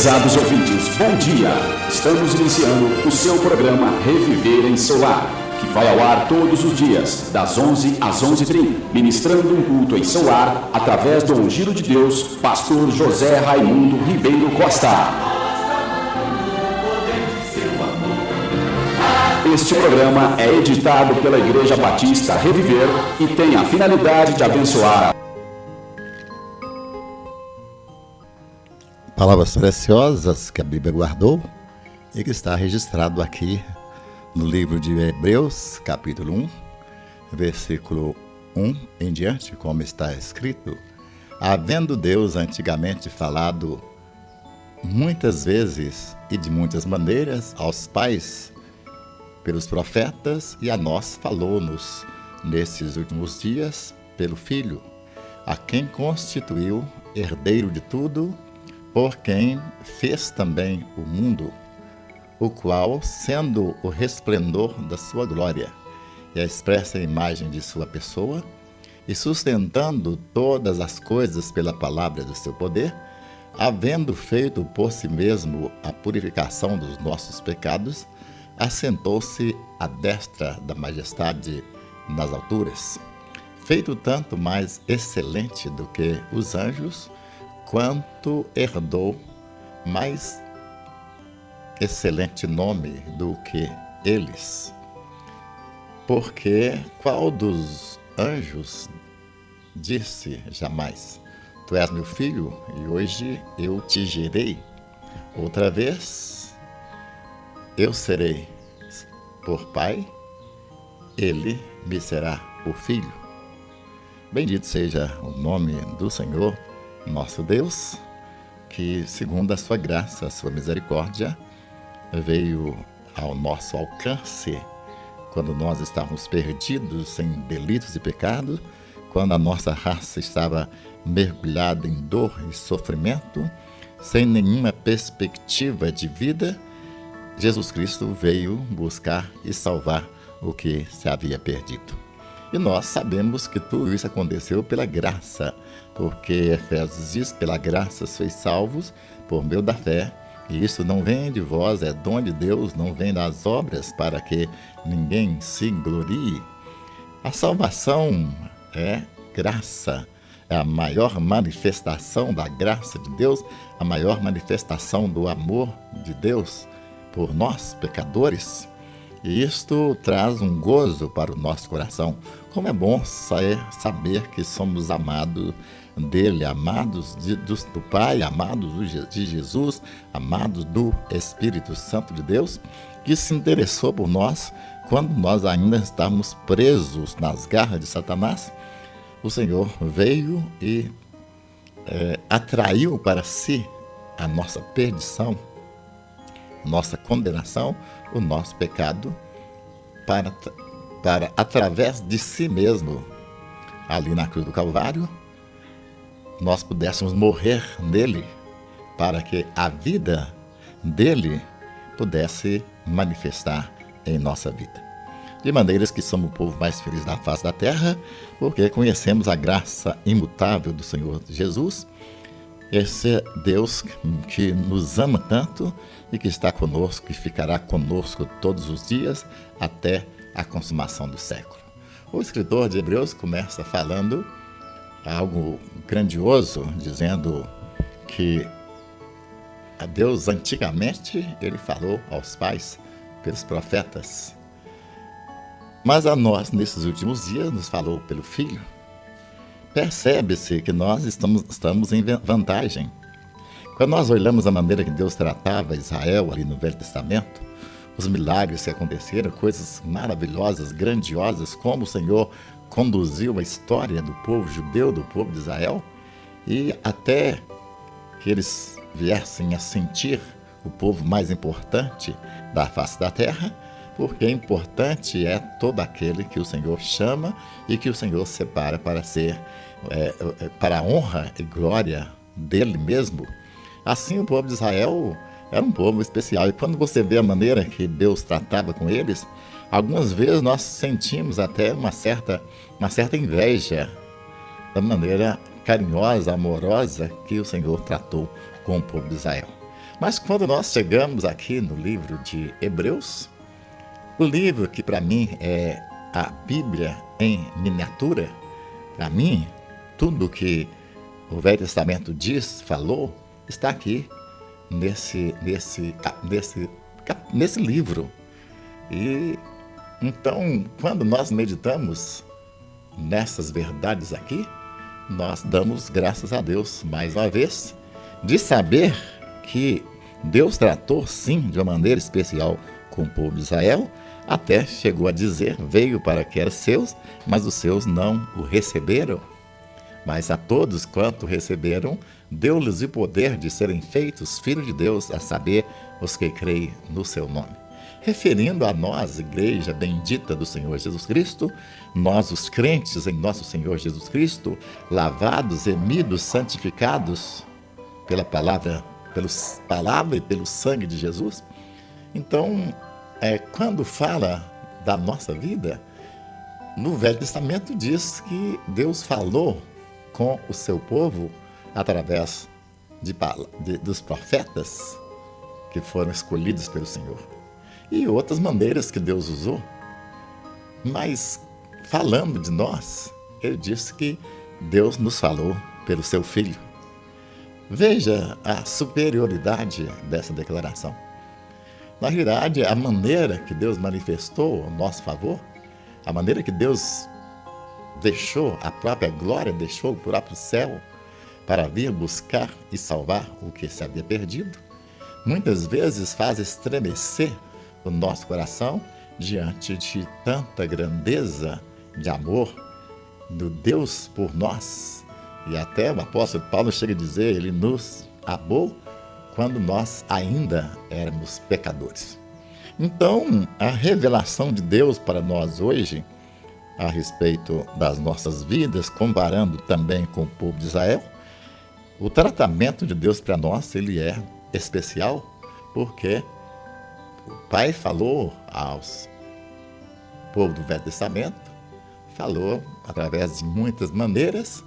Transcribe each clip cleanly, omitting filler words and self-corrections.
Prezados ouvintes, bom dia! Estamos iniciando o seu programa Reviver em Seu Lar, que vai ao ar todos os dias, das 11 às 11h30, ministrando um culto em seu lar, através do Ungido de Deus, pastor José Raimundo Ribeiro Costa. Este programa é editado pela Igreja Batista Reviver e tem a finalidade de abençoar palavras preciosas que a Bíblia guardou e que está registrado aqui no livro de Hebreus, capítulo 1, versículo 1 em diante, como está escrito: havendo Deus antigamente falado muitas vezes e de muitas maneiras aos pais pelos profetas, e a nós falou-nos nesses últimos dias pelo Filho, a quem constituiu herdeiro de tudo, por quem fez também o mundo, o qual, sendo o resplendor da sua glória e a expressa imagem de sua pessoa, e sustentando todas as coisas pela palavra do seu poder, havendo feito por si mesmo a purificação dos nossos pecados, assentou-se à destra da majestade nas alturas, feito tanto mais excelente do que os anjos, quanto herdou mais excelente nome do que eles. Porque qual dos anjos disse jamais: tu és meu filho, e hoje eu te gerei? Outra vez eu serei por pai, ele me será por filho. Bendito seja o nome do Senhor, nosso Deus, que segundo a sua graça, a sua misericórdia, veio ao nosso alcance quando nós estávamos perdidos em delitos e pecados, quando a nossa raça estava mergulhada em dor e sofrimento, sem nenhuma perspectiva de vida. Jesus Cristo veio buscar e salvar o que se havia perdido. E nós sabemos que tudo isso aconteceu pela graça, porque Efésios diz: pela graça sois salvos por meio da fé, e isso não vem de vós, é dom de Deus, não vem das obras, para que ninguém se glorie. A salvação é graça, é a maior manifestação da graça de Deus, a maior manifestação do amor de Deus por nós, pecadores. E isto traz um gozo para o nosso coração. Como é bom saber que somos amados dele, amados do Pai, amados de Jesus, amados do Espírito Santo de Deus, que se interessou por nós quando nós ainda estávamos presos nas garras de Satanás. O Senhor veio e atraiu para si a nossa perdição, nossa condenação, o nosso pecado, para através de si mesmo, ali na cruz do Calvário, nós pudéssemos morrer nele, para que a vida dele pudesse manifestar em nossa vida. De maneiras que somos o povo mais feliz da face da terra, porque conhecemos a graça imutável do Senhor Jesus, esse Deus que nos ama tanto e que está conosco e ficará conosco todos os dias até a consumação do século. O escritor de Hebreus começa falando algo grandioso, dizendo que a Deus antigamente ele falou aos pais pelos profetas, mas a nós nesses últimos dias nos falou pelo Filho. Percebe-se que nós estamos em vantagem. Quando nós olhamos a maneira que Deus tratava Israel ali no Velho Testamento, os milagres que aconteceram, coisas maravilhosas, grandiosas, como o Senhor conduziu a história do povo judeu, do povo de Israel, e até que eles viessem a sentir o povo mais importante da face da terra, porque importante é todo aquele que o Senhor chama e que o Senhor separa para ser, para a honra e glória dele mesmo. Assim, o povo de Israel era um povo especial. E quando você vê a maneira que Deus tratava com eles, algumas vezes nós sentimos até uma certa inveja da maneira carinhosa, amorosa que o Senhor tratou com o povo de Israel. Mas quando nós chegamos aqui no livro de Hebreus, o livro que para mim é a Bíblia em miniatura, para mim, tudo que o Velho Testamento diz, falou, está aqui nesse livro. E então, quando nós meditamos nessas verdades aqui, nós damos graças a Deus mais uma vez de saber que Deus tratou sim de uma maneira especial com o povo de Israel, até chegou a dizer, veio para que eram seus, mas os seus não o receberam. Mas a todos quanto receberam, deu-lhes o poder de serem feitos filhos de Deus, a saber, os que creem no seu nome. Referindo a nós, igreja bendita do Senhor Jesus Cristo, nós os crentes em nosso Senhor Jesus Cristo, lavados, remidos, santificados pela palavra e pelo sangue de Jesus. Então, quando fala da nossa vida, no Velho Testamento diz que Deus falou com o seu povo através dos profetas que foram escolhidos pelo Senhor. E outras maneiras que Deus usou. Mas, falando de nós, ele disse que Deus nos falou pelo seu Filho. Veja a superioridade dessa declaração. Na realidade, a maneira que Deus manifestou ao nosso favor, a maneira que Deus deixou a própria glória, deixou o próprio céu para vir buscar e salvar o que se havia perdido, muitas vezes faz estremecer o nosso coração diante de tanta grandeza de amor do Deus por nós. E até o apóstolo Paulo chega a dizer, ele nos amou quando nós ainda éramos pecadores. Então, a revelação de Deus para nós hoje, a respeito das nossas vidas, comparando também com o povo de Israel, o tratamento de Deus para nós, ele é especial, porque o Pai falou aos povo do Velho Testamento, falou através de muitas maneiras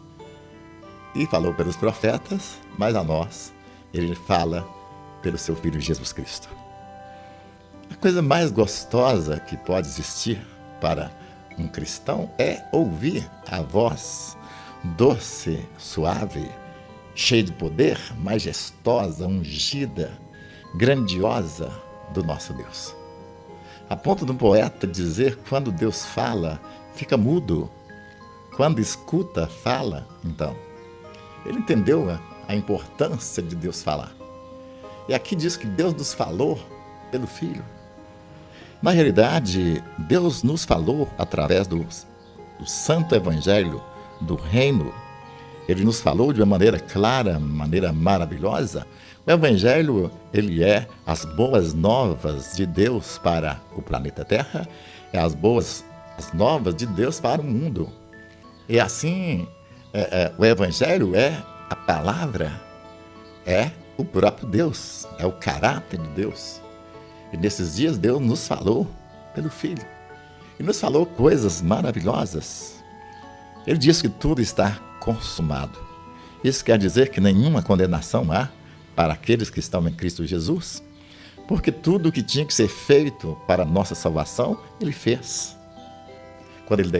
e falou pelos profetas, mas a nós ele fala pelo seu Filho Jesus Cristo. A coisa mais gostosa que pode existir para um cristão é ouvir a voz doce, suave, cheia de poder, majestosa, ungida, grandiosa do nosso Deus. A ponto do poeta dizer, quando Deus fala, fica mudo. Quando escuta, fala. Então, ele entendeu a importância de Deus falar. E aqui diz que Deus nos falou pelo Filho. Na realidade, Deus nos falou através do Santo Evangelho do Reino. Ele nos falou de uma maneira clara, maneira maravilhosa. O Evangelho, ele é as boas novas de Deus para o planeta Terra, é as novas de Deus para o mundo. E assim, o Evangelho é a palavra, é o próprio Deus, é o caráter de Deus. E nesses dias Deus nos falou pelo Filho. E nos falou coisas maravilhosas. Ele diz que tudo está consumado. Isso quer dizer que nenhuma condenação há para aqueles que estão em Cristo Jesus, porque tudo o que tinha que ser feito para a nossa salvação, Ele fez. Quando Ele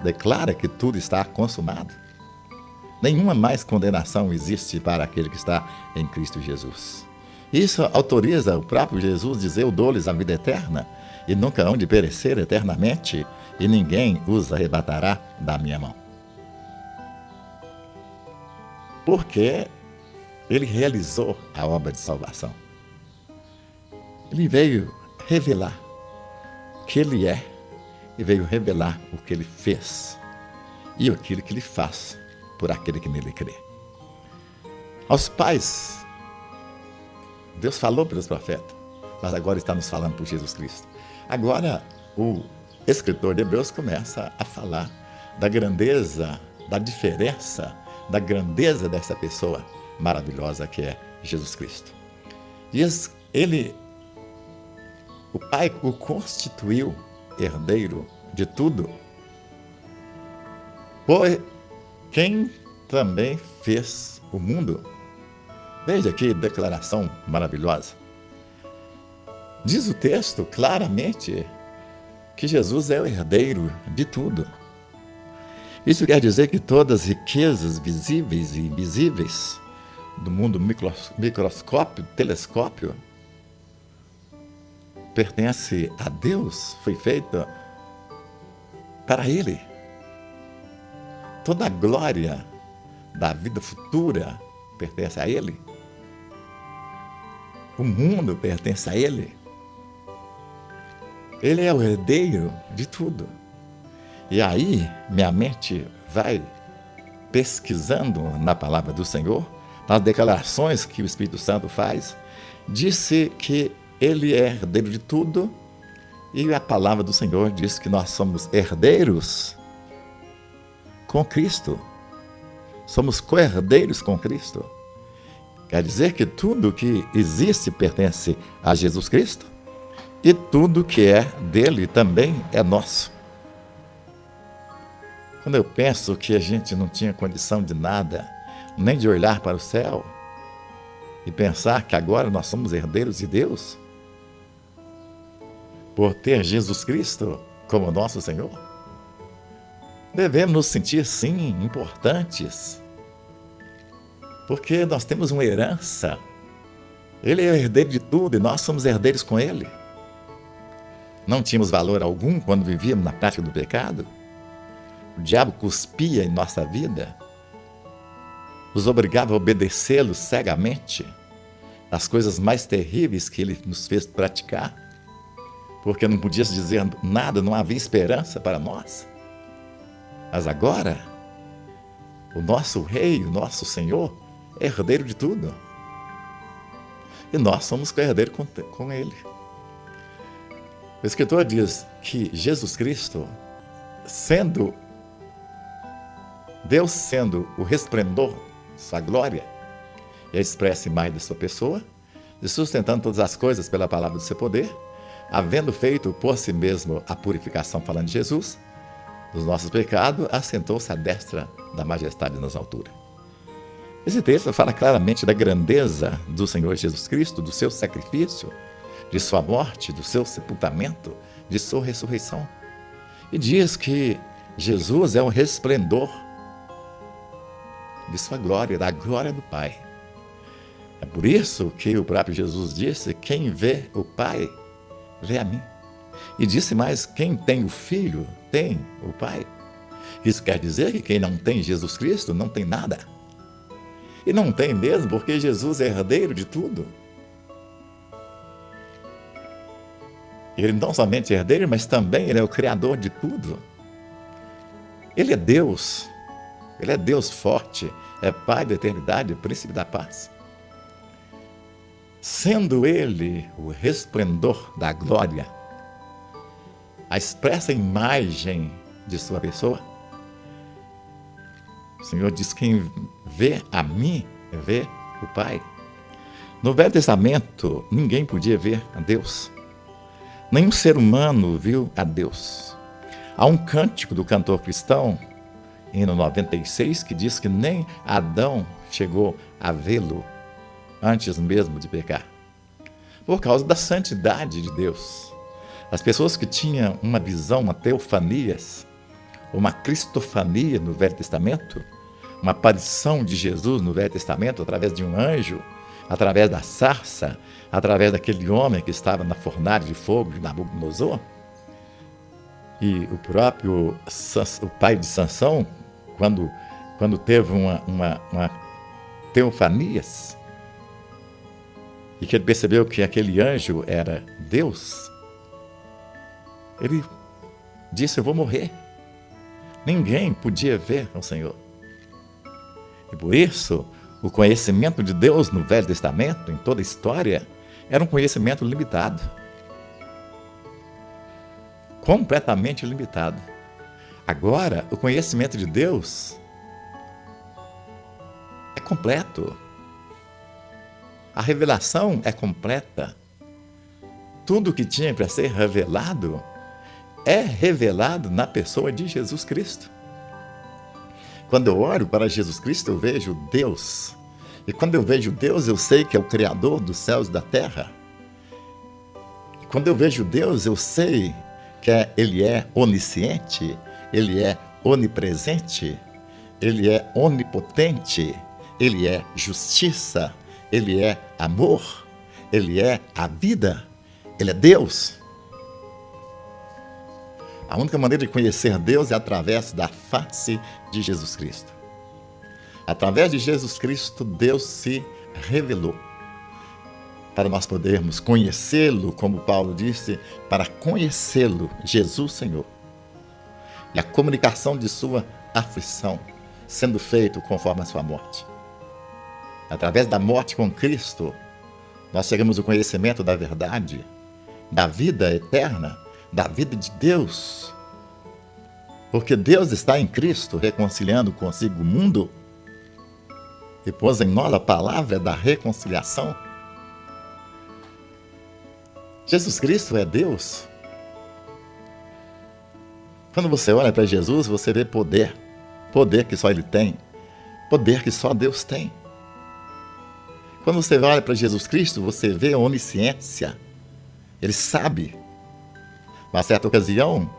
declara que tudo está consumado, nenhuma mais condenação existe para aquele que está em Cristo Jesus. Isso autoriza o próprio Jesus dizer, eu dou-lhes a vida eterna, e nunca hão de perecer eternamente, e ninguém os arrebatará da minha mão. Porque Ele realizou a obra de salvação. Ele veio revelar o que Ele é, e veio revelar o que Ele fez, e aquilo que Ele faz por aquele que nele crê. Aos pais, Deus falou pelos profetas, mas agora está nos falando por Jesus Cristo. Agora, o escritor de Hebreus começa a falar da grandeza, da diferença, da grandeza dessa pessoa maravilhosa que é Jesus Cristo. Diz ele, o Pai o constituiu herdeiro de tudo, por quem também fez o mundo. Veja que declaração maravilhosa. Diz o texto claramente que Jesus é o herdeiro de tudo. Isso quer dizer que todas as riquezas visíveis e invisíveis do mundo microscópio, telescópio, pertence a Deus, foi feita para Ele. Toda a glória da vida futura pertence a Ele. O mundo pertence a Ele. Ele é o herdeiro de tudo. E aí, minha mente vai pesquisando na palavra do Senhor, nas declarações que o Espírito Santo faz, disse que Ele é herdeiro de tudo, e a palavra do Senhor diz que nós somos herdeiros com Cristo. Somos co-herdeiros com Cristo. Quer dizer que tudo que existe pertence a Jesus Cristo, e tudo que é dele também é nosso. Quando eu penso que a gente não tinha condição de nada, nem de olhar para o céu, e pensar que agora nós somos herdeiros de Deus, por ter Jesus Cristo como nosso Senhor, devemos nos sentir, sim, importantes, porque nós temos uma herança. Ele é o herdeiro de tudo e nós somos herdeiros com Ele. Não tínhamos valor algum quando vivíamos na prática do pecado. O diabo cuspia em nossa vida, nos obrigava a obedecê-lo cegamente, as coisas mais terríveis que ele nos fez praticar, porque não podia dizer nada, não havia esperança para nós. Mas agora, o nosso Rei, o nosso Senhor, é herdeiro de tudo. E nós somos co-herdeiros com Ele. O escritor diz que Jesus Cristo, Deus sendo o resplendor de sua glória e a expressa imagem de sua pessoa, e sustentando todas as coisas pela palavra do seu poder, havendo feito por si mesmo a purificação, falando de Jesus, dos nossos pecados, assentou-se à destra da majestade nas alturas. Esse texto fala claramente da grandeza do Senhor Jesus Cristo, do seu sacrifício, de sua morte, do seu sepultamento, de sua ressurreição. E diz que Jesus é um resplendor de sua glória, da glória do Pai. É por isso que o próprio Jesus disse: quem vê o Pai, vê a mim. E disse mais: quem tem o Filho, tem o Pai. Isso quer dizer que quem não tem Jesus Cristo não tem nada. E não tem mesmo, porque Jesus é herdeiro de tudo. Ele não somente é herdeiro, mas também ele é o criador de tudo. Ele é Deus. Ele é Deus forte, é Pai da eternidade, príncipe da paz. Sendo Ele o resplendor da glória, a expressa imagem de sua pessoa, o Senhor diz: quem vê a mim, vê o Pai. No Velho Testamento, ninguém podia ver a Deus. Nenhum ser humano viu a Deus. Há um cântico do cantor cristão, hino 96, que diz que nem Adão chegou a vê-lo antes mesmo de pecar, por causa da santidade de Deus. As pessoas que tinham uma visão, uma teofanias, uma cristofania no Velho Testamento, uma aparição de Jesus no Velho Testamento através de um anjo, através da sarça, através daquele homem que estava na fornalha de fogo de Nabucodonosor. E o próprio o pai de Sansão, quando teve uma teofanias, e que ele percebeu que aquele anjo era Deus, ele disse: eu vou morrer. Ninguém podia ver o Senhor. E por isso, o conhecimento de Deus no Velho Testamento, em toda a história, era um conhecimento limitado. Completamente limitado. Agora, o conhecimento de Deus é completo. A revelação é completa. Tudo que tinha para ser revelado é revelado na pessoa de Jesus Cristo. Quando eu olho para Jesus Cristo, eu vejo Deus. E quando eu vejo Deus, eu sei que é o Criador dos céus e da terra. E quando eu vejo Deus, eu sei que Ele é onisciente, Ele é onipresente, Ele é onipotente, Ele é justiça, Ele é amor, Ele é a vida, Ele é Deus. A única maneira de conhecer Deus é através da face de Jesus Cristo. Através de Jesus Cristo, Deus se revelou. Para nós podermos conhecê-lo, como Paulo disse, para conhecê-lo, Jesus Senhor. E a comunicação de sua aflição, sendo feito conforme a sua morte. Através da morte com Cristo, nós chegamos ao conhecimento da verdade, da vida eterna, da vida de Deus. Porque Deus está em Cristo, reconciliando consigo o mundo, e pôs em nós a palavra da reconciliação. Jesus Cristo é Deus. Quando você olha para Jesus, você vê poder. Poder que só Ele tem. Poder que só Deus tem. Quando você olha para Jesus Cristo, você vê a onisciência. Ele sabe. Uma certa ocasião,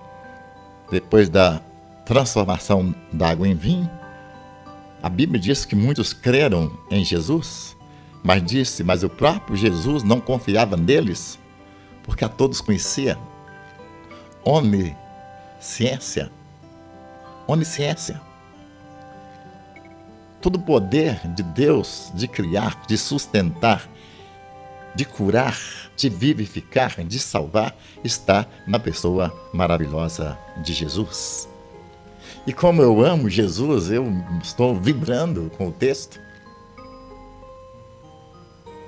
depois da transformação da água em vinho, a Bíblia diz que muitos creram em Jesus, mas o próprio Jesus não confiava neles, porque a todos conhecia. Onisciência. Onisciência. Todo o poder de Deus de criar, de sustentar, de curar, de vivificar, de salvar, está na pessoa maravilhosa de Jesus. E como eu amo Jesus, eu estou vibrando com o texto.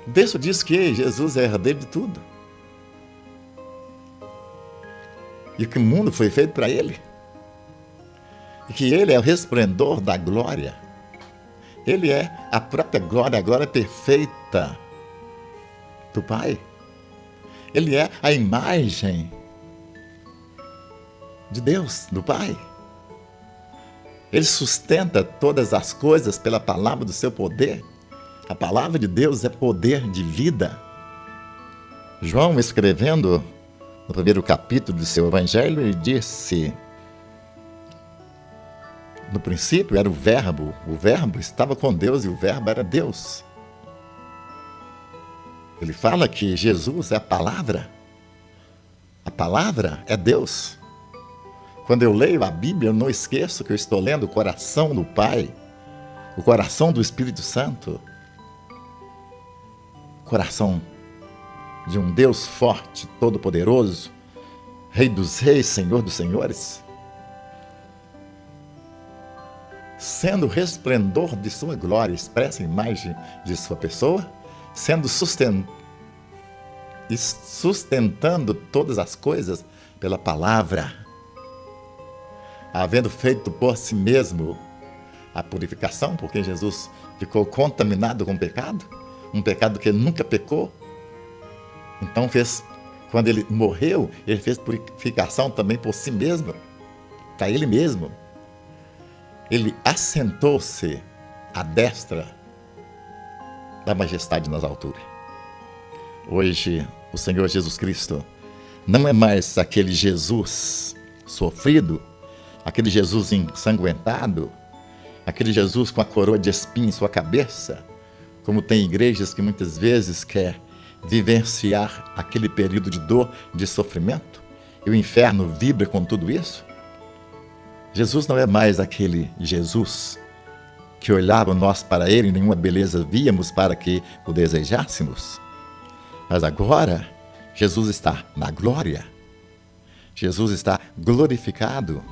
O texto diz que Jesus é herdeiro de tudo. E que o mundo foi feito para Ele. E que Ele é o resplendor da glória. Ele é a própria glória, a glória perfeita do Pai. Ele é a imagem de Deus, do Pai. Ele sustenta todas as coisas pela palavra do seu poder. A palavra de Deus é poder de vida. João, escrevendo no primeiro capítulo do seu evangelho, ele disse: no princípio era o Verbo estava com Deus e o Verbo era Deus. Ele fala que Jesus é a palavra é Deus. Quando eu leio a Bíblia, eu não esqueço que eu estou lendo o coração do Pai, o coração do Espírito Santo, o coração de um Deus forte, todo-poderoso, Rei dos reis, Senhor dos senhores, sendo resplendor de sua glória, expressa a imagem de sua pessoa, sendo sustentando todas as coisas pela palavra, havendo feito por si mesmo a purificação, porque Jesus ficou contaminado com o pecado, um pecado que ele nunca pecou. Então quando ele morreu, ele fez purificação também por si mesmo, para ele mesmo. Ele assentou-se à destra da majestade nas alturas. Hoje, o Senhor Jesus Cristo não é mais aquele Jesus sofrido, aquele Jesus ensanguentado, aquele Jesus com a coroa de espinho em sua cabeça, como tem igrejas que muitas vezes quer vivenciar aquele período de dor, de sofrimento, e o inferno vibra com tudo isso. Jesus não é mais aquele Jesus que olhava nós para Ele e nenhuma beleza víamos para que o desejássemos. Mas agora, Jesus está na glória. Jesus está glorificado.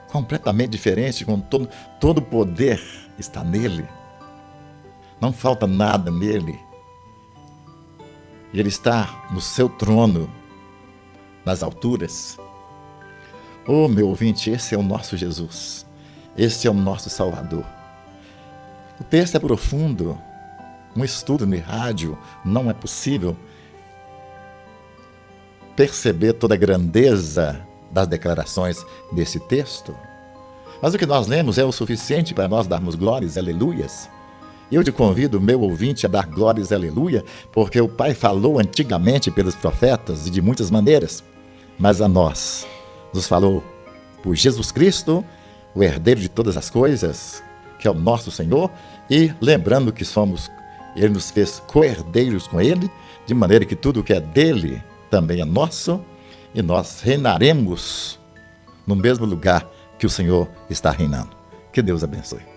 Completamente diferente, com todo o poder está nele. Não falta nada nele. E Ele está no seu trono, nas alturas. Oh, meu ouvinte, esse é o nosso Jesus. Esse é o nosso Salvador. O texto é profundo. Um estudo no rádio não é possível perceber toda a grandeza das declarações desse texto. Mas o que nós lemos é o suficiente para nós darmos glórias, aleluias, Eu te convido, meu ouvinte, a dar glórias e aleluia, porque o Pai falou antigamente pelos profetas e de muitas maneiras, mas a nós nos falou por Jesus Cristo, o herdeiro de todas as coisas, que é o nosso Senhor, e lembrando que Ele nos fez co-herdeiros com Ele, de maneira que tudo que é dele também é nosso, e nós reinaremos no mesmo lugar que o Senhor está reinando. Que Deus abençoe.